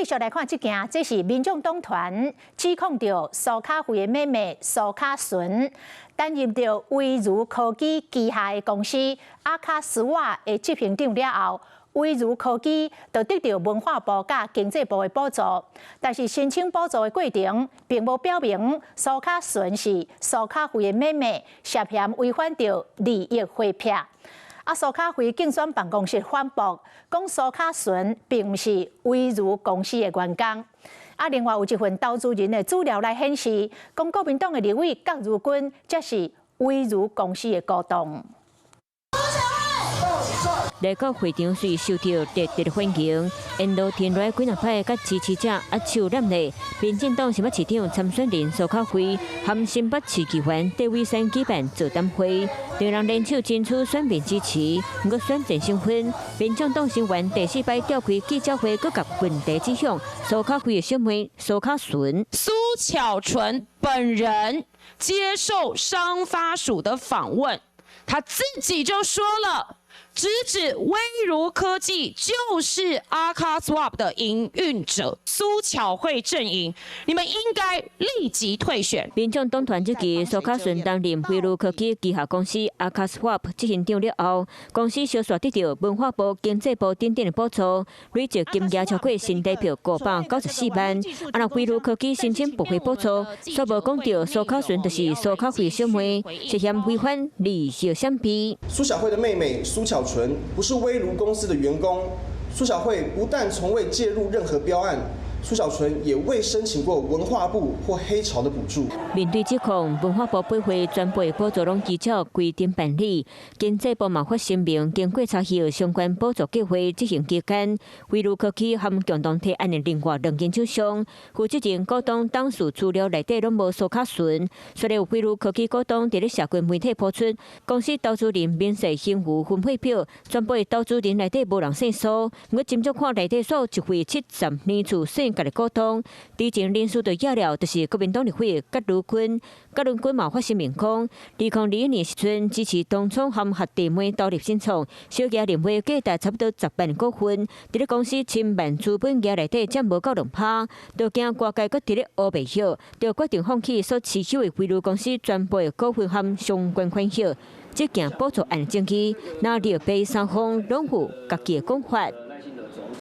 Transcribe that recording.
續來看這件，這是民眾黨團指控到蘇卡費的妹妹蘇卡純擔任到威如科技旗下的公司阿卡斯瓦的執行長了後，威如科技就得到文化部甲經濟部的補助，但是申請補助的過程並無表明蘇卡純是蘇卡費的妹妹，涉嫌違反到利益回撇。蘇卡費競選辦公室反駁，講蘇卡純並不是威如公司的員工。另外有一份投資人的資料來顯示，講國民黨的立委郭如鈞才是威如公司的股東。內閣會場雖受到熱烈的歡迎，沿路停來幾若派甲支持者握手攬禮。民進黨新北市長參選人蘇卡費和新北市議員戴偉山舉辦座談會，兩人聯手爭取選民支持。不過選戰生分，民進黨成員第4擺召開記者會，閣甲問題指向蘇卡費的小妹蘇卡純。蘇巧純本人接受商發署的訪問，他自己就說了。直指威如科技就是阿卡 Swap 的營運者，蘇巧慧陣營，你們應該立即退選。民眾黨團這期蘇卡純擔任威如科技旗下公司阿卡 Swap 執行長了後，公司小說得到文化部、經濟部等等的補助，累積金額超過新台幣594萬。若威如科技申請駁回補助，煞無講到蘇卡純就是蘇卡費小妹，涉嫌違反利益閃避。蘇巧慧的妹妹蘇巧純不是威如公司的員工，蘇巧慧不但從未介入任何標案，蘇巧純也未申請過文化部或黑潮的補助。面對指控，文化部駁回全部補助攏依照規定辦理。經濟部嘛發聲明，經過查核相關補助計劃執行期間，威如科技和共同提案的另外2間廠商，負責人股東董事資料內底攏無蘇卡純。雖然有威如科技股東佇咧社群媒體拋出，公司投資人免稅現有分配表，全部的投資人內底無人姓蘇。不過斟酌看內底數一位70年次姓家的股東，知情人士就壓了，就是國民黨立委郭如鈞。郭如鈞嘛發聲明講，2021年時陣支持東廠和核地妹獨立新創，小額認為價值差不多10萬股份，佇咧公司千萬資本額內底占無夠2%，就驚外界佫佇咧烏白曉，就決定放棄所持有的威如公司全部的股份和相關款項。這件補助案的證據，哪裡被三方攏有家己的講法。